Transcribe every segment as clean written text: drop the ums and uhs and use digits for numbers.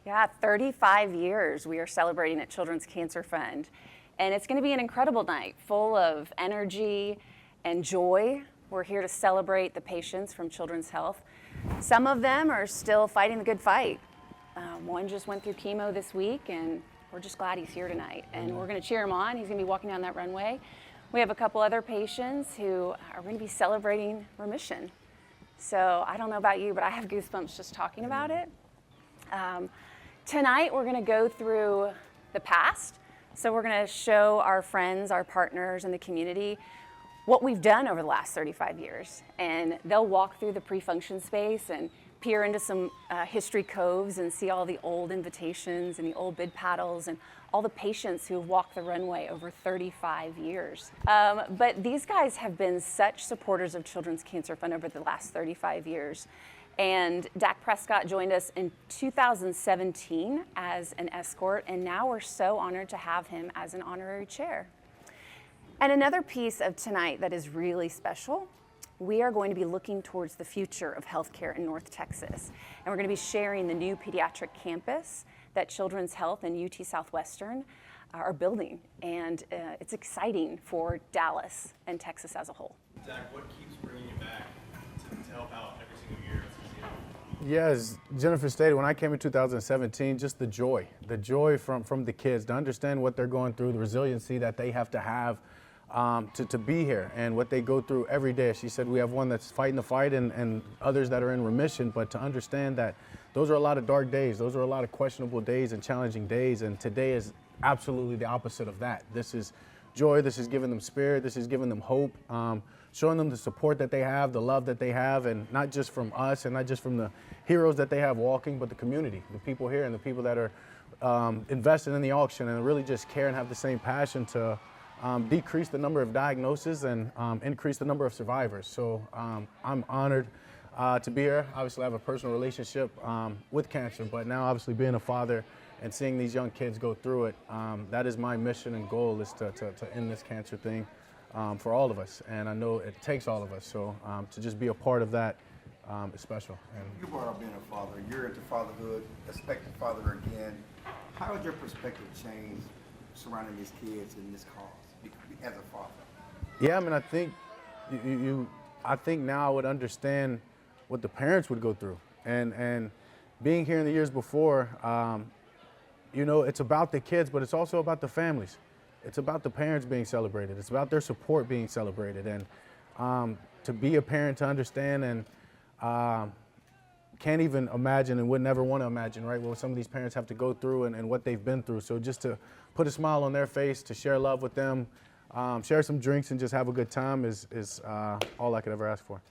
Yeah, 35 years we are celebrating at Children's Cancer Fund. And it's going to be an incredible night, full of energy and joy. We're here to celebrate the patients from Children's Health. Some of them are still fighting the good fight. One just went through chemo this week, and we're just glad he's here tonight. And we're going to cheer him on. He's going to be walking down that runway. We have a couple other patients who are going to be celebrating remission. So I don't know about you, but I have goosebumps just talking about it. Tonight, we're going to go through the past. So we're going to show our friends, our partners in the community what we've done over the last 35 years. And they'll walk through the pre-function space and peer into some history coves and see all the old invitations and the old bid paddles and all the patients who have walked the runway over 35 years. But these guys have been such supporters of Children's Cancer Fund over the last 35 years. And Dak Prescott joined us in 2017 as an escort, and now we're so honored to have him as an honorary chair. And another piece of tonight that is really special, we are going to be looking towards the future of healthcare in North Texas. And we're going to be sharing the new pediatric campus that Children's Health and UT Southwestern are building. And it's exciting for Dallas and Texas as a whole. Dak, what keeps bringing you back to help out every single year? Yeah, as Jennifer stated, when I came in 2017, just the joy from the kids, to understand what they're going through, the resiliency that they have to have to be here and what they go through every day. She said we have one that's fighting the fight and others that are in remission, but to understand that those are a lot of dark days, those are a lot of questionable days and challenging days, and today is absolutely the opposite of that. This is joy, this is giving them spirit, this is giving them hope, showing them the support that they have, the love that they have, and not just from us and not just from the heroes that they have walking, but the community, the people here and the people that are invested in the auction and really just care and have the same passion to decrease the number of diagnoses and increase the number of survivors. So I'm honored to be here. Obviously, I have a personal relationship with cancer, but now obviously being a father and seeing these young kids go through it, that is my mission and goal, is to end this cancer thing for all of us. And I know it takes all of us. So to just be a part of that is special. And you brought up being a father. You're into fatherhood, expected father again. How has your perspective changed surrounding these kids and this cause as a father? Yeah, I mean, I think I think now I would understand what the parents would go through. And being here in the years before, you know, it's about the kids, but it's also about the families. It's about the parents being celebrated. It's about their support being celebrated. And to be a parent, to understand and can't even imagine and would never want to imagine, right, what some of these parents have to go through and what they've been through. So just to put a smile on their face, to share love with them, share some drinks and just have a good time is all I could ever ask for.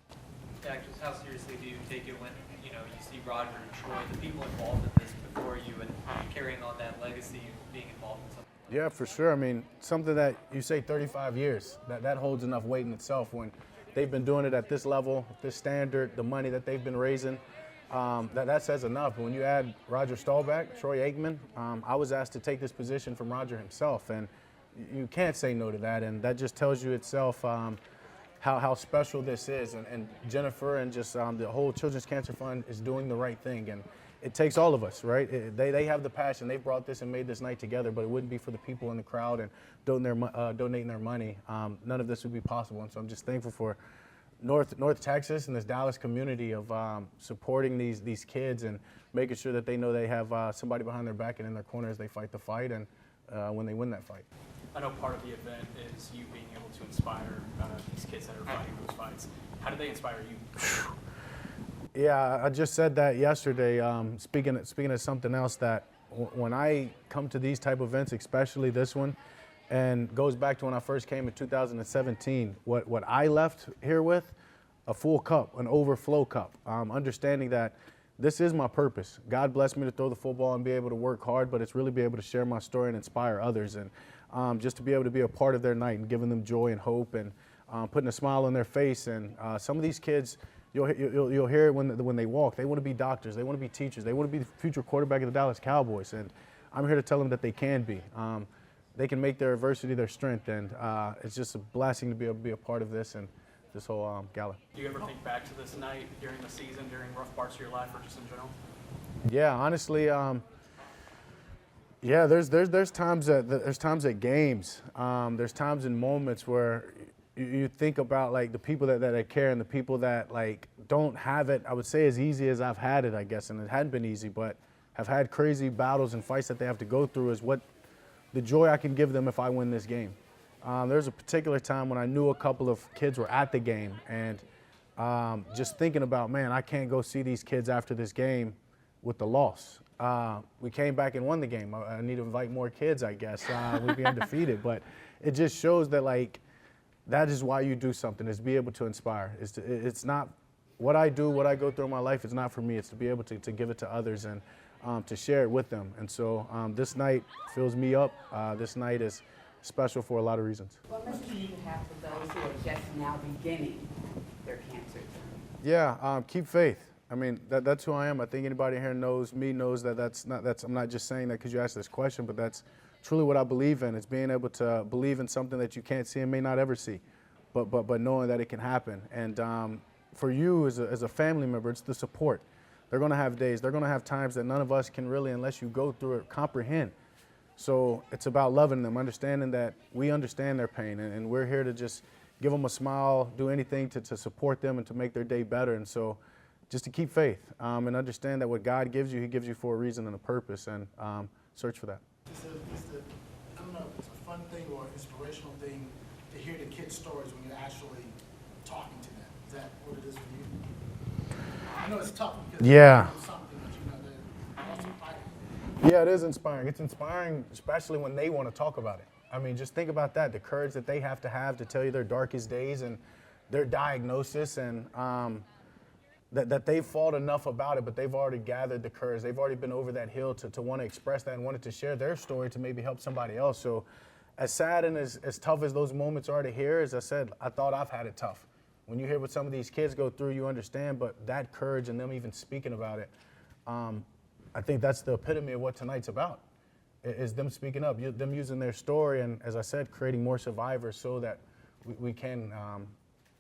Yeah, just how seriously do you take it when, you know, you see Roger and Troy, the people involved in this before you, and carrying on that legacy and being involved in something? Yeah, for sure. I mean, something that you say 35 years, that holds enough weight in itself when they've been doing it at this level, this standard, the money that they've been raising. That says enough. When you add Roger Staubach, Troy Aikman, I was asked to take this position from Roger himself, and you can't say no to that, and that just tells you itself how special this is, and Jennifer and just the whole Children's Cancer Fund is doing the right thing, and it takes all of us, right? They have the passion. They brought this and made this night together, but it wouldn't be for the people in the crowd and donating their money. None of this would be possible, and so I'm just thankful for North Texas and this Dallas community of supporting these kids and making sure that they know they have somebody behind their back and in their corner as they fight the fight and when they win that fight. I know part of the event is you being able to inspire these kids that are fighting those fights. How do they inspire you? Yeah, I just said that yesterday. Speaking of something else, that when I come to these type of events, especially this one, and goes back to when I first came in 2017, what I left here with, a full cup, an overflow cup, understanding that this is my purpose. God blessed me to throw the football and be able to work hard, but it's really be able to share my story and inspire others, and just to be able to be a part of their night and giving them joy and hope and putting a smile on their face. And some of these kids, you'll hear it when they walk. They want to be doctors. They want to be teachers. They want to be the future quarterback of the Dallas Cowboys. And I'm here to tell them that they can be. They can make their adversity their strength. And it's just a blessing to be able to be a part of this and this whole gala. Do you ever think back to this night during the season, during rough parts of your life, or just in general? Yeah, honestly, Yeah, there's times at games. There's times and moments where you think about like the people that care and the people that like don't have it. I would say as easy as I've had it, I guess, and it hadn't been easy, but have had crazy battles and fights that they have to go through. Is what the joy I can give them if I win this game. There's a particular time when I knew a couple of kids were at the game, and just thinking about, man, I can't go see these kids after this game with the loss. We came back and won the game. I need to invite more kids, I guess. We'd be undefeated, but it just shows that like that is why you do something, is be able to inspire. It's not what I do, what I go through in my life. It's not for me. It's to be able to give it to others and to share it with them. And so this night fills me up. This night is special for a lot of reasons. What message do you have for those who are just now beginning their cancer journey? Yeah, keep faith. I mean, that's who I am. I think anybody here knows me, knows that I'm not just saying that because you asked this question, but that's truly what I believe in. It's being able to believe in something that you can't see and may not ever see, but knowing that it can happen. And for you as a family member, it's the support. They're going to have days, they're going to have times that none of us can really, unless you go through it, comprehend. So it's about loving them, understanding that we understand their pain, and we're here to just give them a smile, do anything to support them and to make their day better. And so just to keep faith and understand that what God gives you, he gives you for a reason and a purpose, and search for that. I don't know if it's a fun thing or an inspirational thing to hear the kids' stories when you're actually talking to them. Is that what it is for you? I know it's tough because Yeah. it's something that you know they're also fighting. Yeah, it is inspiring. It's inspiring, especially when they want to talk about it. I mean, just think about that, the courage that they have to tell you their darkest days and their diagnosis, and that they've fought enough about it, but they've already gathered the courage. They've already been over that hill to want to express that and wanted to share their story to maybe help somebody else. So as sad and as tough as those moments are to hear, as I said, I thought I've had it tough. When you hear what some of these kids go through, you understand, but that courage and them even speaking about it, I think that's the epitome of what tonight's about, is them speaking up, them using their story, and as I said, creating more survivors so that we can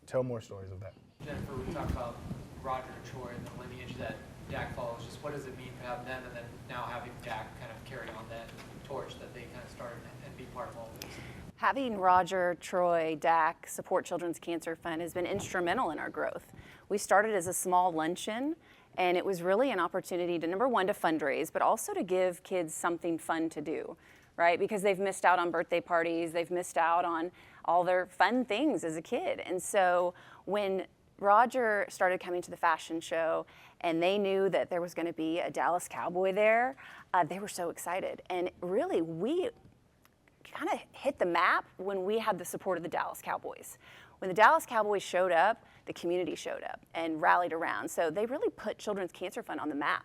tell more stories of that. Jennifer, we talked about Roger and Troy and the lineage that Dak follows. Just what does it mean to have them, and then now having Dak kind of carry on that torch that they kind of started and be part of all of this? Having Roger, Troy, Dak support Children's Cancer Fund has been instrumental in our growth. We started as a small luncheon, and it was really an opportunity to, number one, to fundraise, but also to give kids something fun to do, right? Because they've missed out on birthday parties, they've missed out on all their fun things as a kid. And so when Roger started coming to the fashion show and they knew that there was going to be a Dallas Cowboy there, they were so excited. And really, we kind of hit the map when we had the support of the Dallas Cowboys. When the Dallas Cowboys showed up, the community showed up and rallied around. So they really put Children's Cancer Fund on the map.